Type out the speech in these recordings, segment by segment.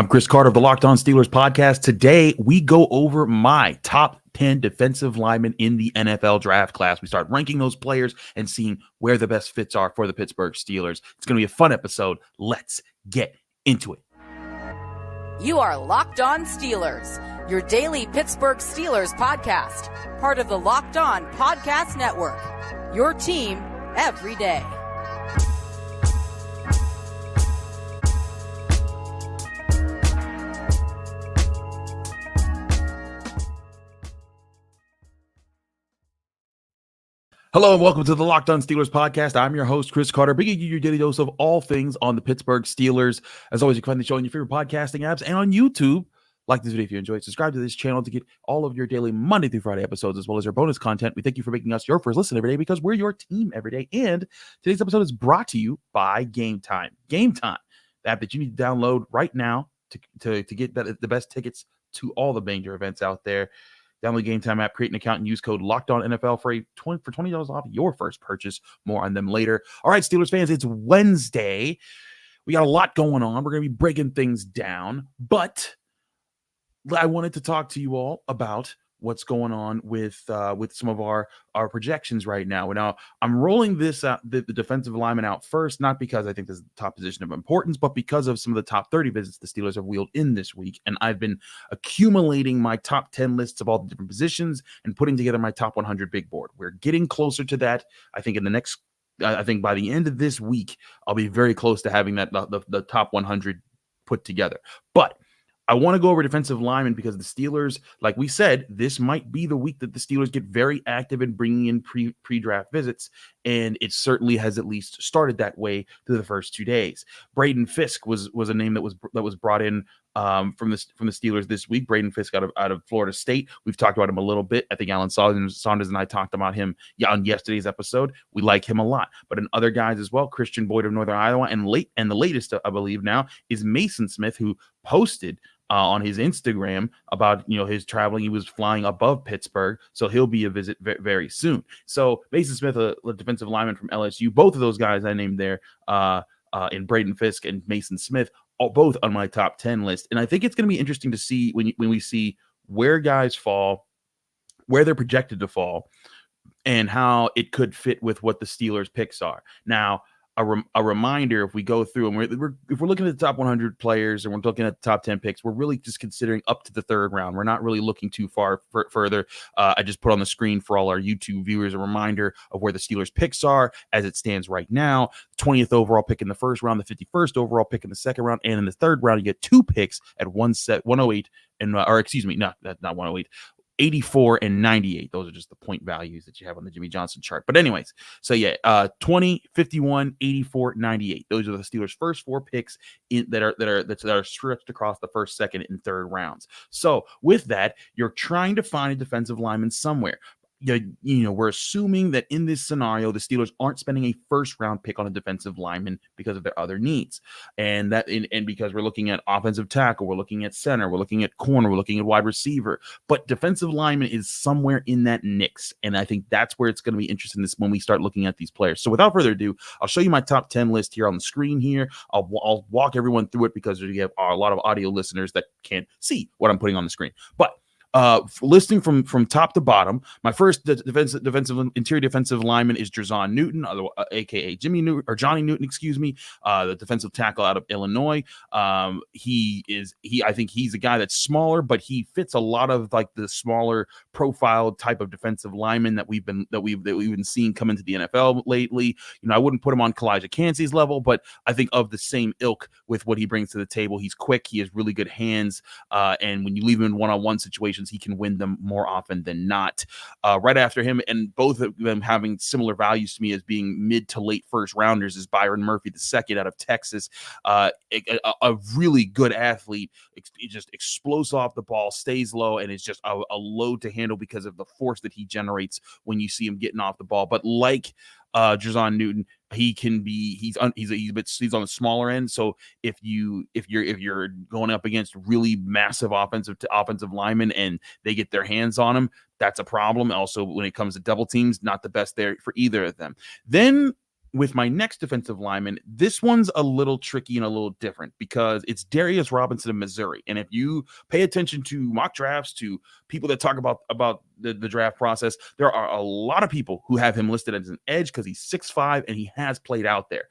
I'm Chris Carter of the Locked On Steelers podcast. Today, we go over my top 10 defensive linemen in the NFL draft class. We start ranking those players and seeing where the best fits are for the Pittsburgh Steelers. It's going to be a fun episode. Let's get into it. You are Locked On Steelers, your daily Pittsburgh Steelers podcast, part of the Locked On Podcast Network, your team every day. Hello and welcome to the Locked On Steelers podcast. I'm your host, Chris Carter, bringing you your daily dose of all things on the Pittsburgh Steelers. As always, you can find the show on your favorite podcasting apps and on YouTube. Like this video if you enjoyed. Subscribe to this channel to get all of your daily Monday through Friday episodes, as well as our bonus content. We thank you for making us your first listen every day because we're your team every day. And today's episode is brought to you by Game Time. Game Time, the app that you need to download right now to get the best tickets to all the major events out there. Download the Game Time app, create an account, and use code LOCKEDONNFL for $20 off your first purchase. More on them later. All right, Steelers fans, it's Wednesday. We got a lot going on. We're going to be breaking things down, but I wanted to talk to you all about what's going on with some of our projections right now. Now, I'm rolling this out, the defensive lineman out first, not because I think this is the top position of importance, but because of some of the top 30 visits the Steelers have wheeled in this week. And I've been accumulating my top 10 lists of all the different positions and putting together my top 100 big board. We're getting closer to that. I think I think by the end of this week, I'll be very close to having that the top 100 put together. But I want to go over defensive linemen because the Steelers, like we said, this might be the week that the Steelers get very active in bringing in pre-draft visits, and it certainly has at least started that way through the first 2 days. Braden Fiske was a name that was brought in from the Steelers this week. Braden Fiske out of Florida State. We've talked about him a little bit. I think Alan Saunders and I talked about him on yesterday's episode. We like him a lot. But in other guys as well, Christian Boyd of Northern Iowa, and the latest, I believe now, is Maason Smith, who posted on his Instagram about his traveling. He was flying above Pittsburgh, so he'll be a visit very soon. So Maason Smith, a defensive lineman from LSU, both of those guys I named there in Braden Fiske and Maason Smith, both on my top 10 list. And I think it's going to be interesting to see when we see where guys fall, where they're projected to fall, and how it could fit with what the Steelers' picks are. Now, a reminder, if we go through and if we're looking at the top 100 players and we're looking at the top 10 picks, we're really just considering up to the third round. We're not really looking too far further. I just put on the screen for all our YouTube viewers a reminder of where the Steelers picks are as it stands right now. 20th overall pick in the first round, the 51st overall pick in the second round, and in the third round, you get two picks at 108 and not 108. 84 and 98. Those are just the point values that you have on the Jimmy Johnson chart. But anyways, so yeah, 20, 51, 84, 98. Those are the Steelers' first four picks that are stretched across the first, second, and third rounds. So with that, you're trying to find a defensive lineman somewhere. We're assuming that in this scenario, the Steelers aren't spending a first-round pick on a defensive lineman because of their other needs, and because we're looking at offensive tackle, we're looking at center, we're looking at corner, we're looking at wide receiver. But defensive lineman is somewhere in that mix, and I think that's where it's going to be interesting when we start looking at these players. So without further ado, I'll show you my top 10 list here on the screen here. I'll walk everyone through it because we have a lot of audio listeners that can't see what I'm putting on the screen, but listing from top to bottom, my first interior defensive lineman is Jerzon Newton, aka Jimmy Newton or Johnny Newton, the defensive tackle out of Illinois. I think he's a guy that's smaller, but he fits a lot of like the smaller profile type of defensive lineman that we've been seeing come into the NFL lately. I wouldn't put him on Kalijah Kancey's level, but I think of the same ilk with what he brings to the table. He's quick, he has really good hands, and when you leave him in one-on-one situations, he can win them more often than not. Right after him, and both of them having similar values to me as being mid to late first rounders, is Byron Murphy II out of Texas. A really good athlete. He just explodes off the ball, stays low, and is just a load to handle because of the force that he generates when you see him getting off the ball. But like Jerzon Newton, he's on the smaller end. So if you're going up against really massive offensive linemen and they get their hands on him, that's a problem. Also, when it comes to double teams, not the best there for either of them. Then with my next defensive lineman, this one's a little tricky and a little different because it's Darius Robinson of Missouri. And if you pay attention to mock drafts, to people that talk about the draft process, there are a lot of people who have him listed as an edge because he's 6'5" and he has played out there.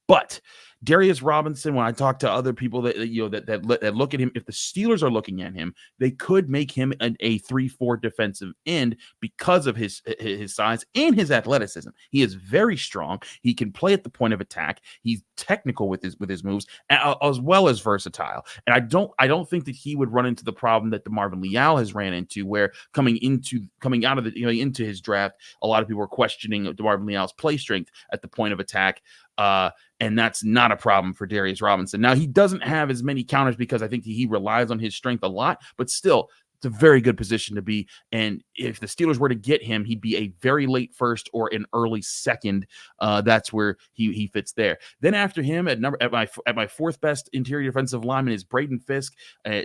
But Darius Robinson, when I talk to other people that look at him, if the Steelers are looking at him, they could make him a 3-4 defensive end because of his size and his athleticism. He is very strong. He can play at the point of attack. He's technical with his moves, as well as versatile. And I don't think that he would run into the problem that DeMarvin Leal has ran into, where coming out of into his draft, a lot of people were questioning DeMarvin Leal's play strength at the point of attack. And that's not a problem for Darius Robinson. Now, he doesn't have as many counters because I think he relies on his strength a lot, but still, it's a very good position to be. And if the Steelers were to get him, he'd be a very late first or an early second. That's where he fits there. Then after him, at my fourth best interior defensive lineman is Braden Fiske.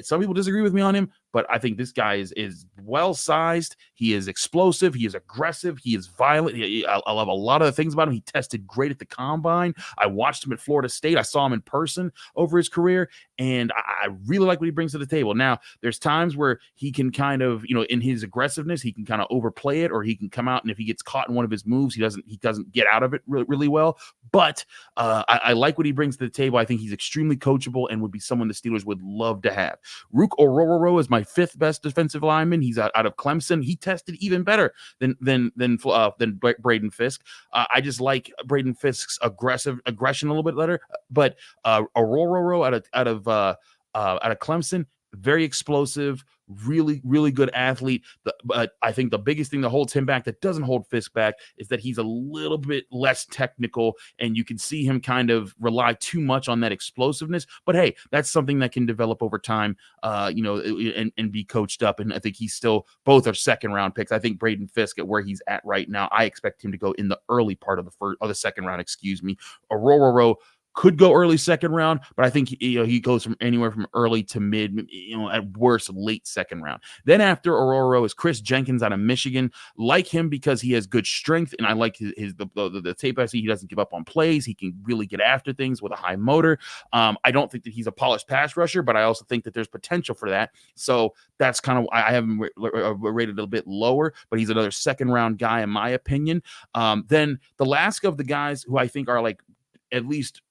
Some people disagree with me on him, but I think this guy is well sized. He is explosive. He is aggressive. He is violent. I love a lot of the things about him. He tested great at the combine. I watched him at Florida State. I saw him in person over his career, and I really like what he brings to the table. Now, there's times where he can kind of, in his aggressiveness, he can kind of overplay it, or he can come out, and if he gets caught in one of his moves, he doesn't get out of it really, really well. But I like what he brings to the table. I think he's extremely coachable and would be someone the Steelers would love to have. Ruke Orhorhoro is my fifth best defensive lineman. He's out of Clemson. He tested even better than Braden Fiske. I just like Braden Fiske's aggression a little bit better. But Orhorhoro out of Clemson, very explosive, really, really good athlete. But I think the biggest thing that holds him back, that doesn't hold Fiske back, is that he's a little bit less technical, and you can see him kind of rely too much on that explosiveness. But hey, that's something that can develop over time, and be coached up. And I think both are second round picks. I think Braden Fiske, at where he's at right now, I expect him to go in the early part of the second round. Orhorhoro could go early second round, but I think he goes from anywhere from early to mid, at worst late second round. Then after Orhorhoro is Kris Jenkins out of Michigan. Like him because he has good strength, and I like the tape I see. He doesn't give up on plays. He can really get after things with a high motor. I don't think that he's a polished pass rusher, but I also think that there's potential for that. So that's kind of, I have him rated a little bit lower, but he's another second round guy in my opinion. Then the last of the guys who I think are like, at least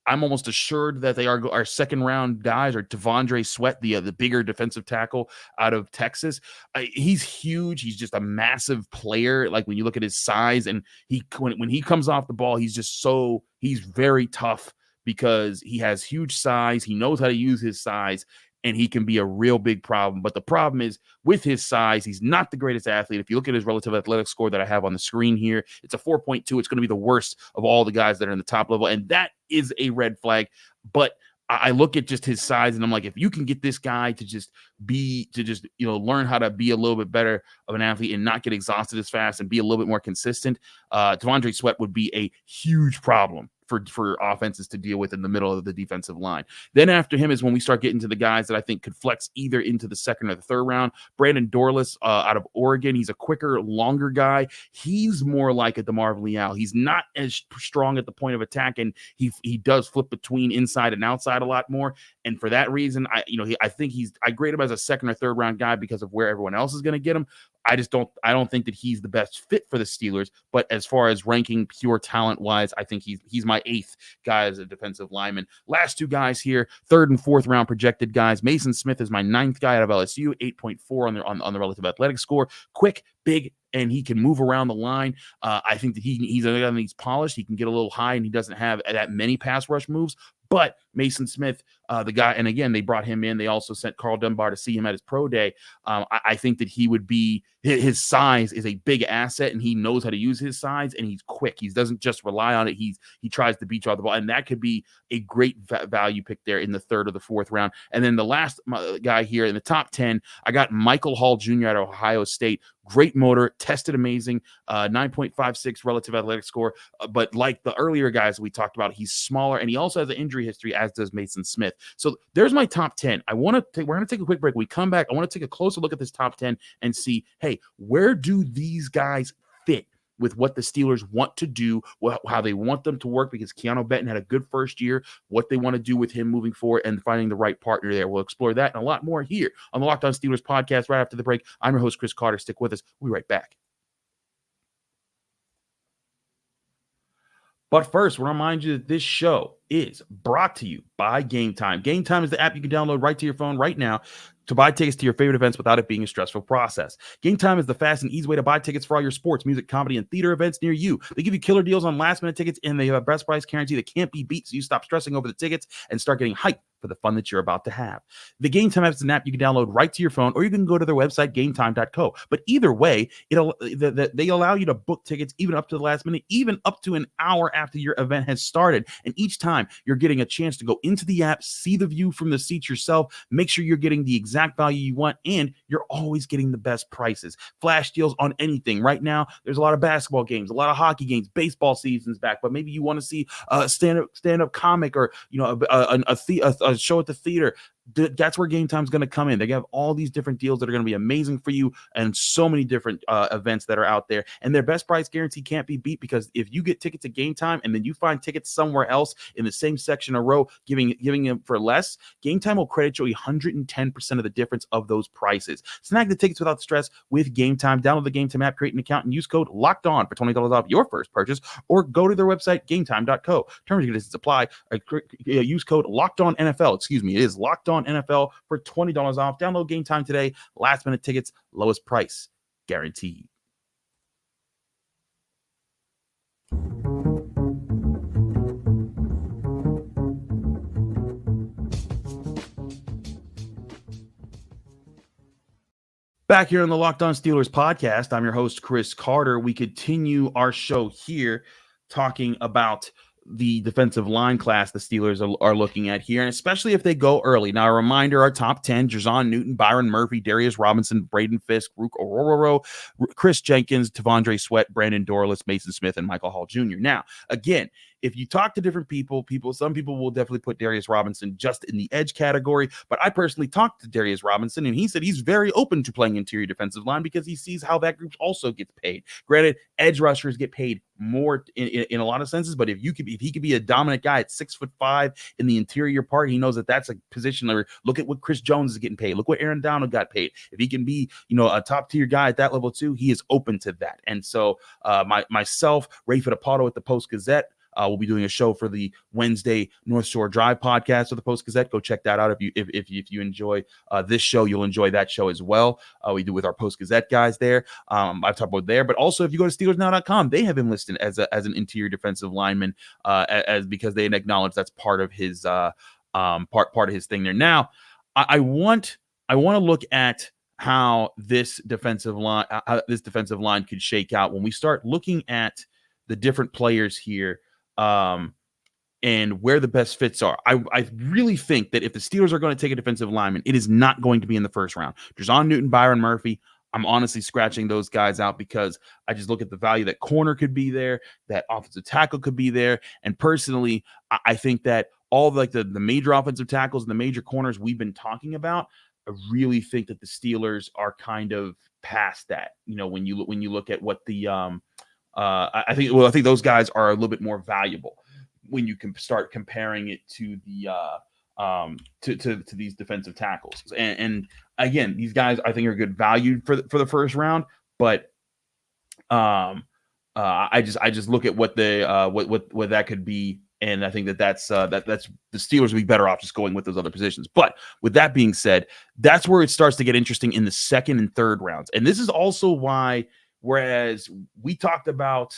I'm almost assured that they are second round guys, or Devondre Sweat, the bigger defensive tackle out of Texas. He's huge. He's just a massive player. Like, when you look at his size, and when he comes off the ball, he's very tough because he has huge size. He knows how to use his size, and he can be a real big problem. But the problem is, with his size, he's not the greatest athlete. If you look at his relative athletic score that I have on the screen here, it's a 4.2. It's going to be the worst of all the guys that are in the top level, and that is a red flag. But I look at just his size, and I'm like, if you can get this guy to learn how to be a little bit better of an athlete and not get exhausted as fast and be a little bit more consistent, Devondre Sweat would be a huge problem for offenses to deal with in the middle of the defensive line. Then after him is when we start getting to the guys that I think could flex either into the second or the third round. Brandon Dorlus out of Oregon. He's a quicker, longer guy. He's more like a DeMarvin Leal. He's not as strong at the point of attack, and he does flip between inside and outside a lot more. And for that reason, I grade him as a second or third round guy because of where everyone else is going to get him. I don't think that he's the best fit for the Steelers, but as far as ranking pure talent wise, I think he's my eighth guy as a defensive lineman. Last two guys here, third and fourth round projected guys. Maason Smith is my ninth guy out of LSU, 8.4 on the relative athletic score. Quick, big, and he can move around the line. I think that he's polished. He can get a little high, and he doesn't have that many pass rush moves. But Maason Smith, the guy, and again, they brought him in. They also sent Carl Dunbar to see him at his pro day. I think that he would be, his size is a big asset, and he knows how to use his size, and he's quick. He doesn't just rely on it. He tries to beat you off the ball, and that could be a great value pick there in the third or the fourth round. And then the last guy here in the top 10, I got Michael Hall Jr. out of Ohio State. Great motor, tested amazing, 9.56 relative athletic score. But like the earlier guys we talked about, he's smaller, and he also has an injury history, as does Maason Smith. So there's my top 10. We're going to take a quick break. When we come back, I want to take a closer look at this top 10 and see, hey, where do these guys fit? with what the Steelers want to do, how they want them to work, because Keeanu Benton had a good first year, what they want to do with him moving forward, and finding the right partner there. We'll explore that and a lot more here on the Locked On Steelers podcast right after the break. I'm your host, Kris Carter. Stick with us. We'll be right back. But first, I want to remind you that this show is brought to you by Game Time. Game Time is the app you can download right to your phone right now to buy tickets to your favorite events without it being a stressful process. Game Time is the fast and easy way to buy tickets for all your sports, music, comedy, and theater events near you. They give you killer deals on last-minute tickets, and they have a best price guarantee that can't be beat, so you stop stressing over the tickets and start getting hyped for the fun that you're about to have. The Game Time app is an app you can download right to your phone, or you can go to their website, gametime.co. But either way, they allow you to book tickets even up to the last minute, even up to an hour after your event has started. And each time you're getting a chance to go into the app, see the view from the seats yourself, make sure you're getting the exact value you want, and you're always getting the best prices. Flash deals on anything. Right now, there's a lot of basketball games, a lot of hockey games, baseball season's back, but maybe you want to see a stand-up comic, or a show at the theater. That's where Game Time's going to come in. They have all these different deals that are going to be amazing for you, and so many different events that are out there. And their best price guarantee can't be beat, because if you get tickets at Game Time and then you find tickets somewhere else in the same section or row giving them for less, Game Time will credit you 110% of the difference of those prices. Snag the tickets without stress with Game Time. Download the Game Time app, create an account, and use code LOCKEDON for $20 off your first purchase, or go to their website, gametime.co. Terms and conditions apply. Use code LOCKEDONNFL. Excuse me, it is Locked On NFL for $20 off. Download Game Time today. Last minute tickets, lowest price guaranteed. Back here on the Locked On Steelers podcast, I'm your host, Kris Carter. We continue our show here talking about the defensive line class the Steelers are looking at here, and especially if they go early. Now, a reminder, our top 10, Jer'Zhan Newton, Byron Murphy, Darius Robinson, Braden Fiske, Ruke, Orhorhoro, Kris Jenkins, Tavondre Sweat, Brandon Dorless, Maason Smith, and Michael Hall Jr. Now, again, if you talk to different people, some people will definitely put Darius Robinson just in the edge category, but I personally talked to Darius Robinson, and he said he's very open to playing interior defensive line because he sees how that group also gets paid. Granted, edge rushers get paid more in a lot of senses, but if he could be a dominant guy at 6'5" in the interior part, he knows that that's a position where, look at what Chris Jones is getting paid. Look what Aaron Donald got paid. If he can be, a top tier guy at that level too, he is open to that. And so myself, Ray Fittipaldo at the Post-Gazette, we'll be doing a show for the Wednesday North Shore Drive podcast of the Post-Gazette. Go check that out. If you enjoy this show, you'll enjoy that show as well. We do with our Post-Gazette guys there. I've talked about there, but also if you go to SteelersNow.com, they have him listed as an interior defensive lineman, because they acknowledge that's part of his part of his thing there. Now, I want to look at how this defensive line could shake out when we start looking at the different players here. And where the best fits are. I really think that if the Steelers are going to take a defensive lineman, it is not going to be in the first round. Jer'Zhan Newton, Byron Murphy, I'm honestly scratching those guys out because I just look at the value that corner could be there, that offensive tackle could be there. And personally, I think that all the major offensive tackles and the major corners we've been talking about, I really think that the Steelers are kind of past that. When you look at what the I think those guys are a little bit more valuable when you can start comparing it to the to these defensive tackles. And again, these guys I think are good value for the first round, but I just look at what that could be, and I think that's the Steelers would be better off just going with those other positions. But with that being said, that's where it starts to get interesting in the second and third rounds, and this is also why. Whereas we talked about,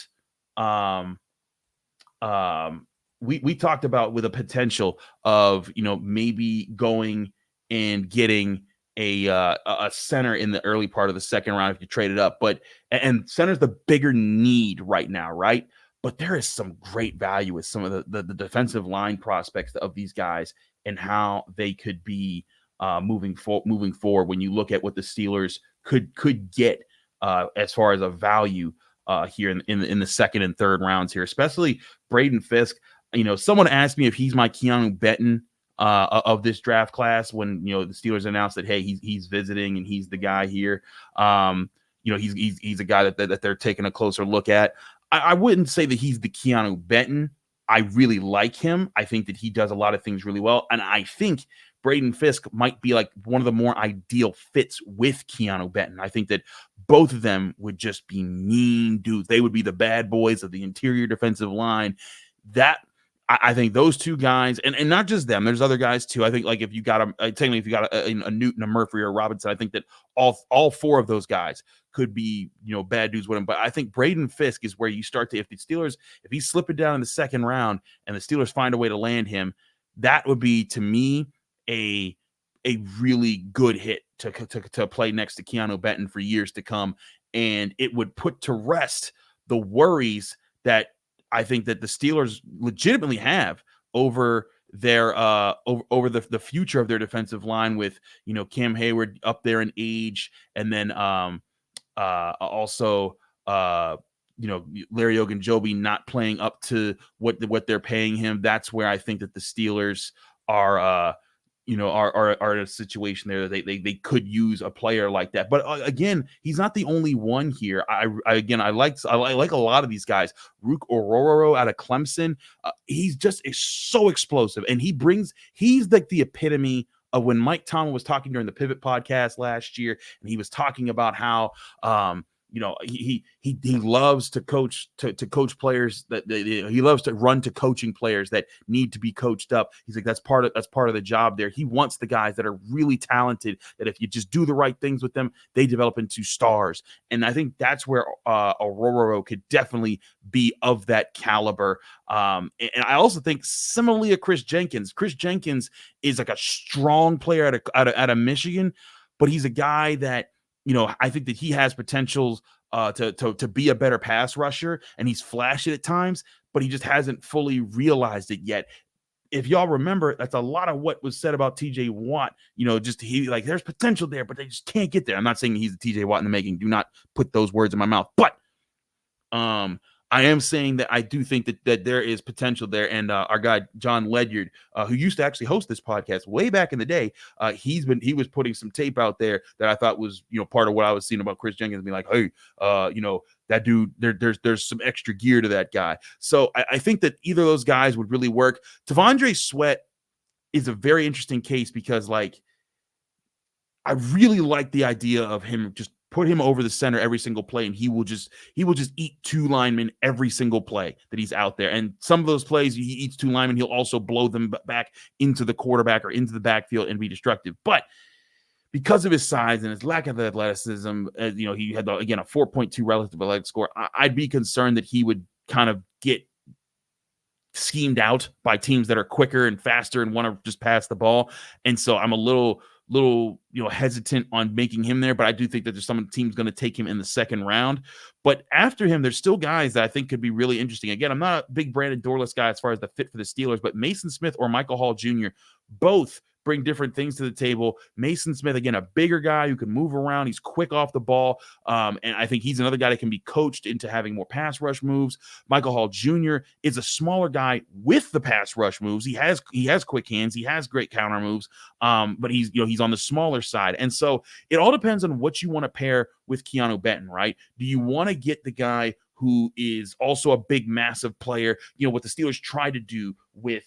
we talked about with a potential of maybe going and getting a center in the early part of the second round if you trade it up, and center's the bigger need right now, right? But there is some great value with some of the defensive line prospects of these guys and how they could be moving forward when you look at what the Steelers could get. As far as a value here in the second and third rounds here, especially Braden Fiske. Someone asked me if he's my Keeanu Benton of this draft class when the Steelers announced that, hey, he's visiting and he's the guy here. he's a guy that they're taking a closer look at. I wouldn't say that he's the Keeanu Benton. I really like him. I think that he does a lot of things really well. And I think Braden Fiske might be like one of the more ideal fits with Keeanu Benton. I think that both of them would just be mean dudes. They would be the bad boys of the interior defensive line. I think those two guys, and not just them, there's other guys too. I think like if you got a Newton, a Murphy, or a Robinson, I think that all four of those guys could be, bad dudes with him. But I think Braden Fiske is where you start to, if he's slipping down in the second round and the Steelers find a way to land him, that would be, to me, a really good hit to play next to Keeanu Benton for years to come. And it would put to rest the worries that I think that the Steelers legitimately have over their over the future of their defensive line with, Cam Heyward up there in age, and then also Larry Ogunjobi not playing up to what they're paying him. That's where I think that the Steelers are in a situation there that they could use a player like that. But again, he's not the only one here. I like a lot of these guys. Ruke Orhorhoro out of Clemson. He's so explosive, and he's like the epitome of when Mike Tomlin was talking during the Pivot podcast last year, and he was talking about how he loves to coach players that he loves to run to coaching players that need to be coached up. He's like, that's part of the job there. He wants the guys that are really talented, that if you just do the right things with them, they develop into stars. And I think that's where Orhorhoro could definitely be of that caliber. And I also think similarly to Kris Jenkins. Kris Jenkins is like a strong player out of Michigan, but he's a guy that, I think that he has potentials to be a better pass rusher, and he's flashed it at times, but he just hasn't fully realized it yet. If y'all remember, that's a lot of what was said about TJ Watt. There's potential there, but they just can't get there. I'm not saying he's the TJ Watt in the making. Do not put those words in my mouth. But I am saying that I do think that there is potential there. And our guy, John Ledyard, who used to actually host this podcast way back in the day, he was putting some tape out there that I thought was, part of what I was seeing about Kris Jenkins, being like, hey, that dude, there's some extra gear to that guy. So I think that either of those guys would really work. T'Vondre Sweat is a very interesting case because, like, I really like the idea of him just put him over the center every single play, and he will just eat two linemen every single play that he's out there. And some of those plays, he eats two linemen, he'll also blow them back into the quarterback or into the backfield and be destructive. But because of his size and his lack of athleticism, he had, again, a 4.2 relative athletic score. I'd be concerned that he would kind of get schemed out by teams that are quicker and faster and want to just pass the ball. And so I'm a little hesitant on making him there, but I do think that there's some teams going to take him in the second round. But after him, there's still guys that I think could be really interesting. Again, I'm not a big Brandon Dorless guy as far as the fit for the Steelers, but Maason Smith or Michael Hall Jr., both bring different things to the table. Maason Smith, again, a bigger guy who can move around. He's quick off the ball. And I think he's another guy that can be coached into having more pass rush moves. Michael Hall Jr. is a smaller guy with the pass rush moves. He has quick hands. He has great counter moves. But he's on the smaller side. And so it all depends on what you want to pair with Keeanu Benton, right? Do you want to get the guy who is also a big, massive player? What the Steelers tried to do with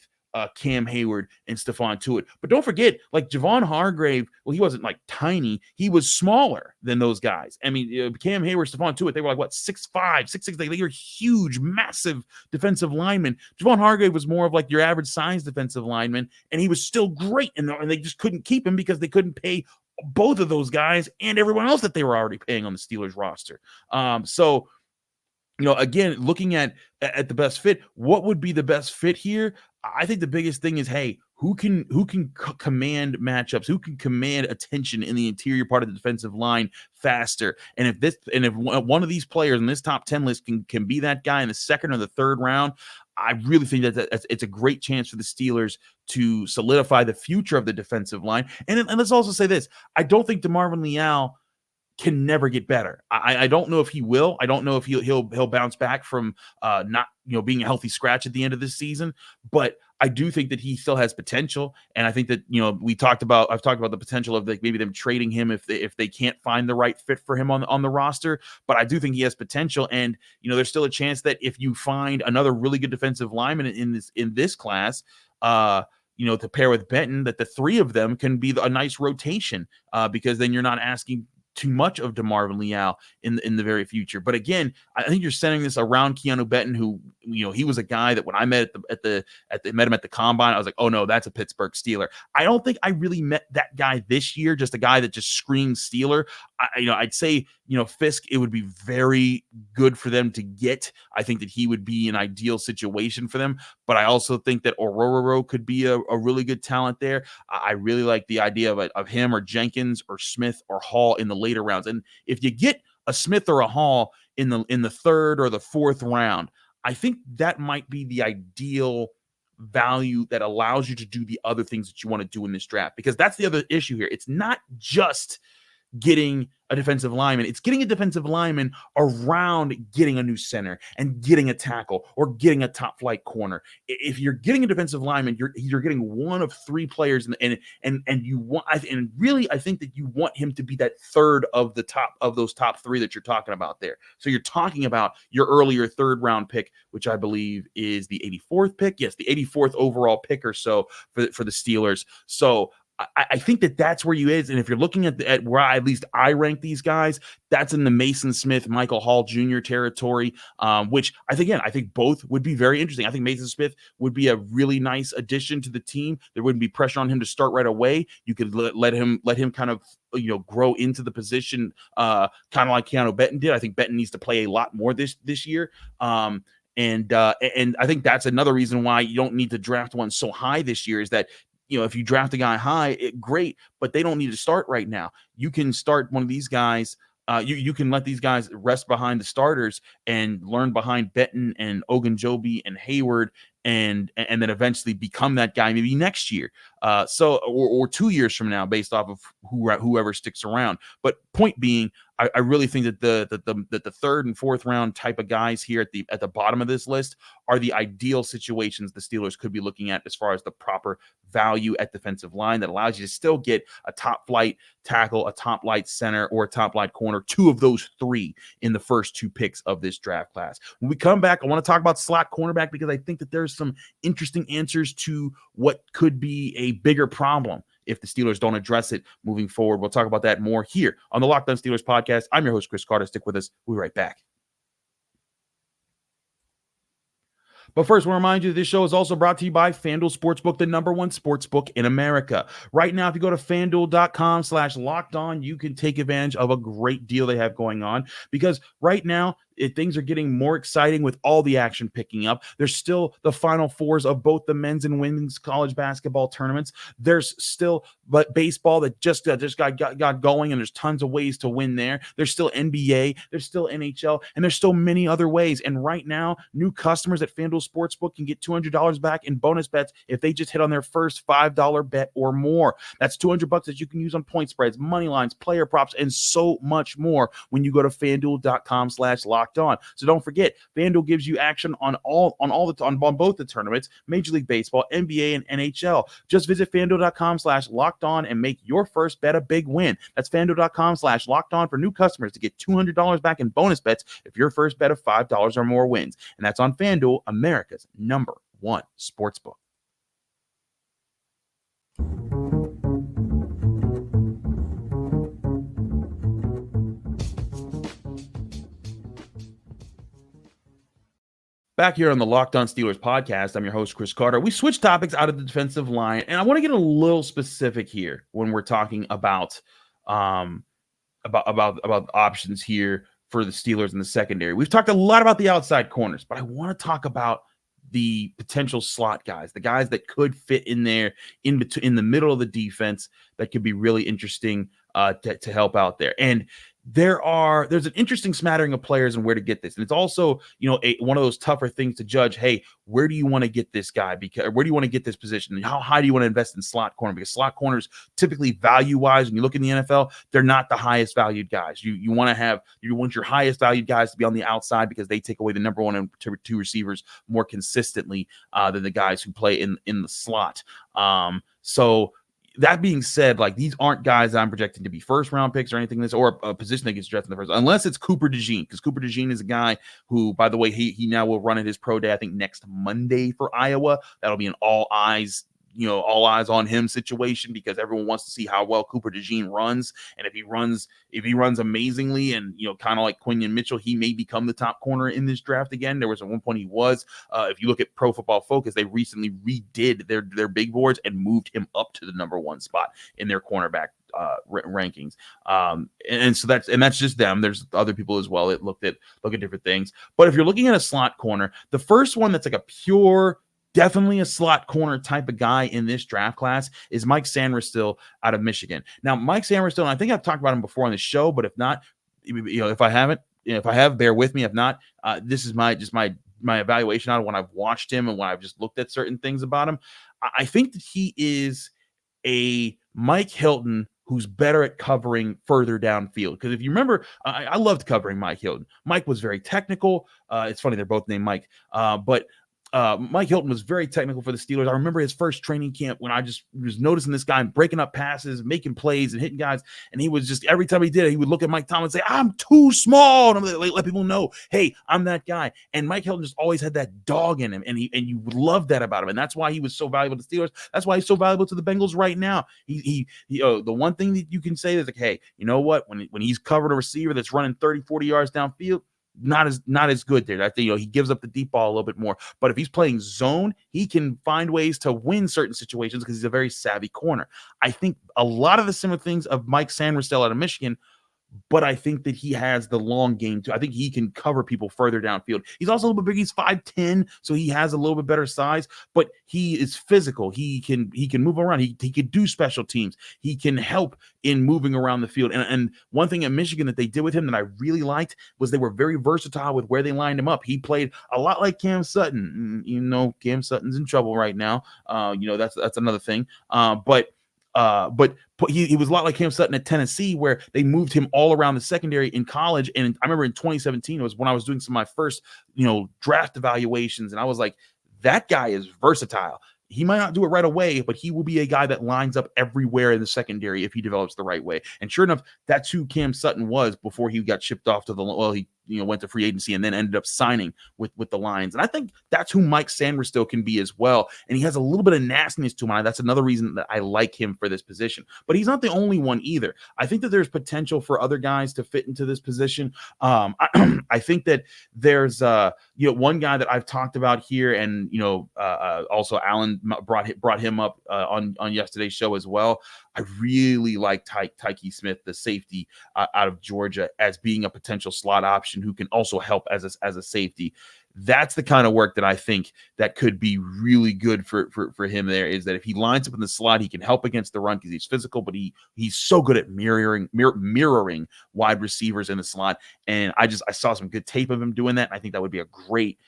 Cam Heyward and Stephon Tuitt. But don't forget, like Javon Hargrave, well, he wasn't like tiny. He was smaller than those guys. I mean, Cam Heyward, Stephon Tuitt, they were like, 6'5", 6'6". They were huge, massive defensive linemen. Javon Hargrave was more of like your average size defensive lineman, and he was still great. And they just couldn't keep him because they couldn't pay both of those guys and everyone else that they were already paying on the Steelers roster. So again, looking at the best fit, what would be the best fit here? I think the biggest thing is, hey, who can command matchups, who can command attention in the interior part of the defensive line faster. And if one of these players in this top 10 list can be that guy in the second or the third round, I really think that it's a great chance for the Steelers to solidify the future of the defensive line. And let's also say this: I don't think DeMarvin Leal can never get better. I don't know if he will. I don't know if he'll bounce back from not being a healthy scratch at the end of this season. But I do think that he still has potential, and I think that I've talked about the potential of maybe them trading him if they can't find the right fit for him on the roster. But I do think he has potential, and there's still a chance that if you find another really good defensive lineman in this class, to pair with Benton, that the three of them can be a nice rotation, because then you're not asking too much of DeMarvin Leal in the very future. But again, I think you're centering this around Keeanu Benton, who he was a guy that when I met met him at the combine, I was like, oh no, that's a Pittsburgh Steeler. I don't think I really met that guy this year, just a guy that just screams Steeler. I'd say Fiske, it would be very good for them to get. I think that he would be an ideal situation for them, but I also think that Orhorhoro could be a really good talent there. I really like the idea of him or Jenkins or Smith or Hall in the later rounds. And if you get a Smith or a Hall in the third or the fourth round, I think that might be the ideal value that allows you to do the other things that you want to do in this draft, because that's the other issue here. It's not just getting a defensive lineman. It's getting a defensive lineman around getting a new center and getting a tackle or getting a top flight corner. If you're getting a defensive lineman, you're getting one of three players, and you want, and really, I think that you want him to be that third of those top three that you're talking about there. So you're talking about your earlier third round pick, which I believe is the 84th pick. Yes, the 84th overall pick or so for the Steelers. So I think that's where you is. And if you're looking at where at least I rank these guys, that's in the Maason Smith, Michael Hall Jr. territory, which I think both would be very interesting. I think Maason Smith would be a really nice addition to the team. There wouldn't be pressure on him to start right away. You could let him kind of grow into the position, kind of like Keanu Benton did. I think Benton needs to play a lot more this year. And I think that's another reason why you don't need to draft one so high this year, is that if you draft a guy high, great, but they don't need to start right now. You can start one of these guys. You can let these guys rest behind the starters and learn behind Benton and Ogunjobi and Heyward, and then eventually become that guy maybe next year, or 2 years from now, based off of whoever sticks around. But point being, I really think that the third and fourth round type of guys here at the bottom of this list are the ideal situations the Steelers could be looking at as far as the proper value at defensive line that allows you to still get a top flight tackle, a top flight center, or a top flight corner, two of those three in the first two picks of this draft class. When we come back, I want to talk about slot cornerback, because I think that there's some interesting answers to what could be a bigger problem if the Steelers don't address it moving forward. We'll talk about that more here on the Locked On Steelers podcast. I'm your host, Chris Carter. Stick with us. We'll be right back. But first, I want to remind you that this show is also brought to you by FanDuel Sportsbook, the #1 sportsbook in America. Right now, if you go to FanDuel.com/LockedOn, you can take advantage of a great deal they have going on, because right now, things are getting more exciting with all the action picking up. There's still the Final Fours of both the men's and women's college basketball tournaments. There's still baseball that just got going, and there's tons of ways to win there. There's still NBA, there's still NHL, and there's still many other ways. And right now, new customers at FanDuel Sportsbook can get $200 back in bonus bets if they just hit on their first $5 bet or more. That's $200 that you can use on point spreads, money lines, player props, and so much more when you go to FanDuel.com/locked on. So don't forget, FanDuel gives you action on both the tournaments, Major League Baseball, NBA, and NHL. Just visit FanDuel.com/locked on and make your first bet a big win. That's FanDuel.com/locked on for new customers to get $200 back in bonus bets if your first bet of $5 or more wins. And that's on FanDuel, America's #1 sportsbook. Back here on the Locked On Steelers podcast, I'm your host, Chris Carter. We switched topics out of the defensive line, and I want to get a little specific here when we're talking about options here for the Steelers in the secondary. We've talked a lot about the outside corners, but I want to talk about the potential slot guys, the guys that could fit in there in the middle of the defense that could be really interesting to help out there. And there's an interesting smattering of players and where to get this. And it's also, one of those tougher things to judge. Hey, where do you want to get this guy? Because where do you want to get this position? And how high do you want to invest in slot corner? Because slot corners typically value-wise, when you look in the NFL, they're not the highest valued guys. You want your highest valued guys to be on the outside because they take away the number one and two receivers more consistently than the guys who play in the slot. So that being said, like, these aren't guys that I'm projecting to be first-round picks or anything like this, or a position that gets drafted in the first, unless it's Cooper DeJean, because Cooper DeJean is a guy who, by the way, he now will run at his pro day, I think, next Monday for Iowa. That'll be an all eyes on him situation, because everyone wants to see how well Cooper DeJean runs. And if he runs amazingly and, kind of like Quinion Mitchell, he may become the top corner in this draft again. There was at one point he was. If you look at Pro Football Focus, they recently redid their big boards and moved him up to the number one spot in their cornerback rankings. And so that's just them. There's other people as well that look at different things. But if you're looking at a slot corner, the first one that's like a pure, definitely a slot corner type of guy in this draft class is Mike Sanderstill out of Michigan. Now, Mike Sanderstill, and I think I've talked about him before on the show, but if not, if I haven't, if I have, bear with me. If not, this is my evaluation out of when I've watched him and when I've just looked at certain things about him. I think that he is a Mike Hilton who's better at covering further downfield. Because if you remember, I loved covering Mike Hilton. Mike was very technical. It's funny, they're both named Mike, but Mike Hilton was very technical for the Steelers. I remember his first training camp when I just was noticing this guy breaking up passes, making plays, and hitting guys. And he was just, every time he did it, he would look at Mike Tomlin and say, "I'm too small." And I'm like, let people know, hey, I'm that guy. And Mike Hilton just always had that dog in him. And you love that about him. And that's why he was so valuable to the Steelers. That's why he's so valuable to the Bengals right now. The one thing that you can say is like, hey, you know what? When he's covered a receiver that's running 30, 40 yards downfield, not as good there. I think, he gives up the deep ball a little bit more. But if he's playing zone, he can find ways to win certain situations because he's a very savvy corner. I think a lot of the similar things of Mike Sanderstill out of Michigan, but I think that he has the long game too. I think he can cover people further downfield. He's also a little bit big. He's 5'10", so he has a little bit better size, but he is physical. He can move around. He can do special teams. He can help in moving around the field. And one thing at Michigan that they did with him that I really liked was they were very versatile with where they lined him up. He played a lot like Cam Sutton. Cam Sutton's in trouble right now. That's another thing. But he was a lot like Cam Sutton at Tennessee, where they moved him all around the secondary in college. And I remember in 2017, it was when I was doing some of my first, draft evaluations. And I was like, that guy is versatile. He might not do it right away, but he will be a guy that lines up everywhere in the secondary if he develops the right way. And sure enough, that's who Cam Sutton was before he got shipped off to he went to free agency and then ended up signing with the Lions. And I think that's who Mike Sanderstill can be as well. And he has a little bit of nastiness to him. That's another reason that I like him for this position. But he's not the only one either. I think that there's potential for other guys to fit into this position. I think that there's one guy that I've talked about here, and also Alan brought him up on yesterday's show as well. I really like Tyke Smith, the safety out of Georgia, as being a potential slot option who can also help as a safety. That's the kind of work that I think that could be really good for him there, is that if he lines up in the slot, he can help against the run because he's physical, but he's so good at mirroring wide receivers in the slot. And I saw some good tape of him doing that. And I think that would be a great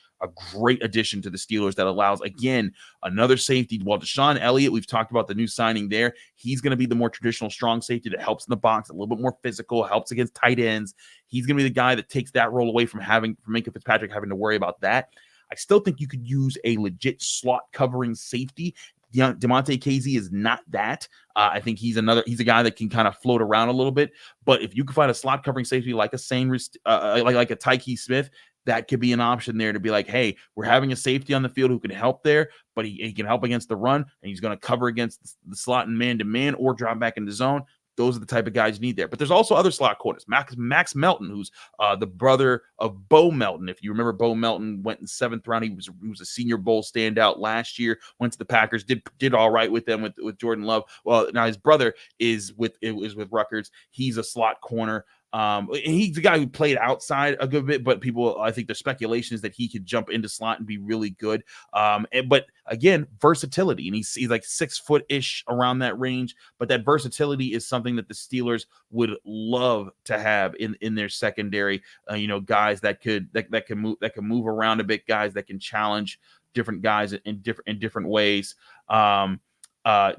addition to the Steelers that allows, again, another safety. Well, Deshaun Elliott, we've talked about the new signing there. He's going to be the more traditional strong safety that helps in the box, a little bit more physical, helps against tight ends. He's going to be the guy that takes that role away from Minka Fitzpatrick having to worry about that. I still think you could use a legit slot covering safety. Demonte Casey is not that. I think he's a guy that can kind of float around a little bit. But if you can find a slot covering safety like like a Tyke Smith, that could be an option there to be like, hey, we're having a safety on the field who can help there, but he can help against the run, and he's going to cover against the slot and man-to-man or drop back into zone. Those are the type of guys you need there. But there's also other slot corners. Max Melton, who's the brother of Bo Melton. If you remember, Bo Melton went in the 7th round. He was a Senior Bowl standout last year. Went to the Packers. Did all right with them with Jordan Love. Well, now his brother is with Rutgers. He's a slot corner. And he's the guy who played outside a good bit, but I think the speculation is that he could jump into slot and be really good. But again, versatility, and he's like 6 foot-ish around that range, but that versatility is something that the Steelers would love to have in their secondary. Guys that can move around a bit, guys that can challenge different guys in different ways.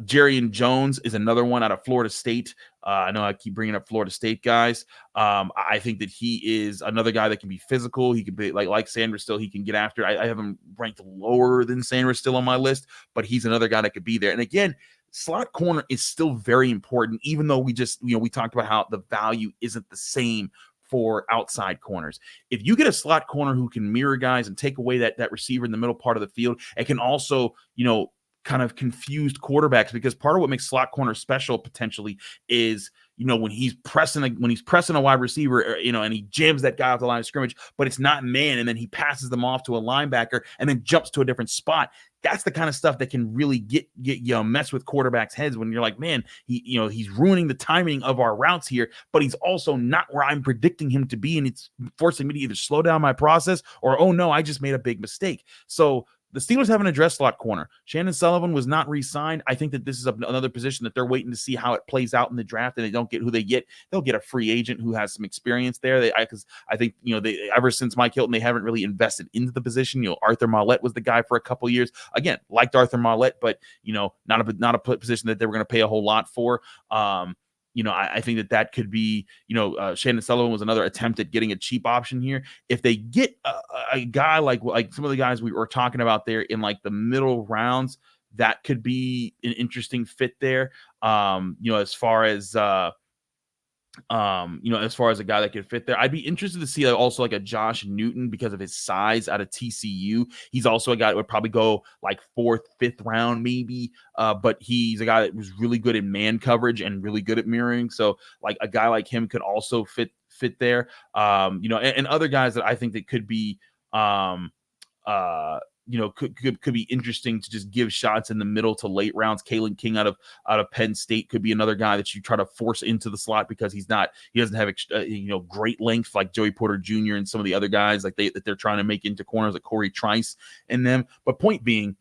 Jerry Jones is another one out of Florida State. I know I keep bringing up Florida State guys. I think that he is another guy that can be physical. He can be like Sanders still. He can get after. I have him ranked lower than Sanders still on my list, but he's another guy that could be there. And again, slot corner is still very important, even though we talked about how the value isn't the same for outside corners. If you get a slot corner who can mirror guys and take away that receiver in the middle part of the field, and can also, kind of confused quarterbacks, because part of what makes slot corner special potentially is, when he's pressing a wide receiver, and he jams that guy off the line of scrimmage, but it's not man, and then he passes them off to a linebacker and then jumps to a different spot. That's the kind of stuff that can really get mess with quarterbacks' heads when you're like, man, he's ruining the timing of our routes here, but he's also not where I'm predicting him to be, and it's forcing me to either slow down my process or, oh no, I just made a big mistake. So the Steelers haven't addressed slot corner. Shannon Sullivan was not re-signed. I think that this is another position that they're waiting to see how it plays out in the draft, and they don't get who they get. They'll get a free agent who has some experience there. Because I think they ever since Mike Hilton, they haven't really invested into the position. Arthur Maulet was the guy for a couple years. Again, liked Arthur Maulet, but not a position that they were going to pay a whole lot for. I think that could be, Shannon Sullivan was another attempt at getting a cheap option here. If they get a guy like some of the guys we were talking about there in like the middle rounds, that could be an interesting fit there. As far as a guy that could fit there, I'd be interested to see also like a Josh Newton because of his size out of TCU. He's also a guy that would probably go like 4th, 5th round maybe, but he's a guy that was really good in man coverage and really good at mirroring. So like a guy like him could also fit there. And other guys that I think that could be could be interesting to just give shots in the middle to late rounds. Kalen King out of Penn State could be another guy that you try to force into the slot because he doesn't have great length like Joey Porter Jr. and some of the other guys that they're trying to make into corners like Corey Trice and them. But point being,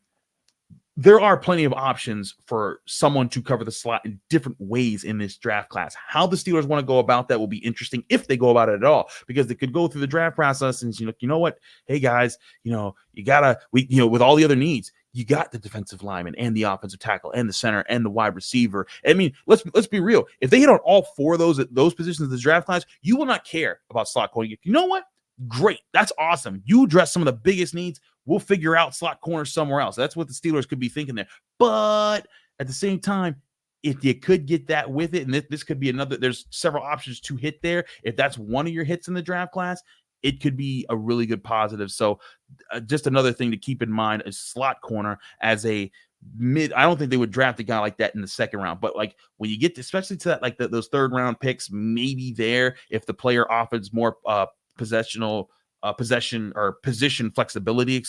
there are plenty of options for someone to cover the slot in different ways in this draft class. How the Steelers want to go about that will be interesting if they go about it at all, because they could go through the draft process and you know what, hey guys, with all the other needs, you got the defensive lineman and the offensive tackle and the center and the wide receiver. I mean, let's be real. If they hit on all 4 of those positions of the draft class, you will not care about slot corner. You know what? Great. That's awesome. You address some of the biggest needs. We'll figure out slot corner somewhere else. That's what the Steelers could be thinking there. But at the same time, if you could get that with it, and this could be another, there's several options to hit there. If that's one of your hits in the draft class, it could be a really good positive. So just another thing to keep in mind is slot corner as a mid. I don't think they would draft a guy like that in the 2nd round, but like when you get to, especially to that, like those 3rd round picks, maybe there, if the player offers more position flexibility,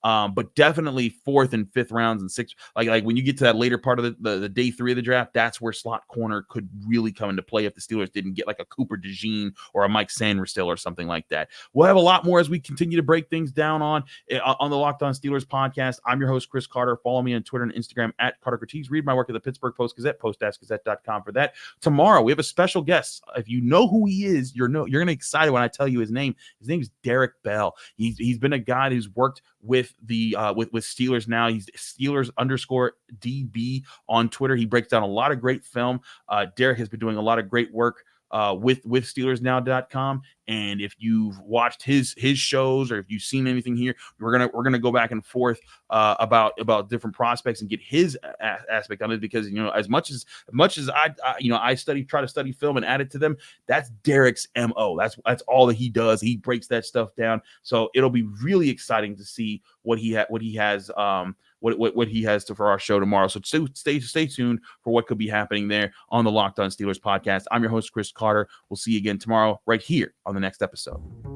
but definitely 4th and 5th rounds and 6th, like when you get to that later part of the day 3 of the draft, that's where slot corner could really come into play if the Steelers didn't get like a Cooper DeJean or a Mike Sanders still or something like that. We'll have a lot more as we continue to break things down on the Locked On Steelers podcast. I'm your host, Chris Carter. Follow me on Twitter and Instagram at Carter Critiques. Read my work at the Pittsburgh Post-Gazette, post-gazette.com for that. Tomorrow we have a special guest. If you know who he is, you're going to be excited when I tell you his name. His name is Derek Bell. He's been a guy who's worked with the with Steelers now. He's Steelers_DB on Twitter. He breaks down a lot of great film. Derek has been doing a lot of great work with SteelersNow.com. And if you've watched his shows or if you've seen anything here, we're gonna go back and forth about different prospects and get his aspect on it, because as much as I try to study film and add it to them, that's Derek's MO. That's all that he does. He breaks that stuff down. So it'll be really exciting to see what he has for our show tomorrow. So stay tuned for what could be happening there on the Locked On Steelers podcast. I'm your host, Chris Carter. We'll see you again tomorrow right here on the next episode.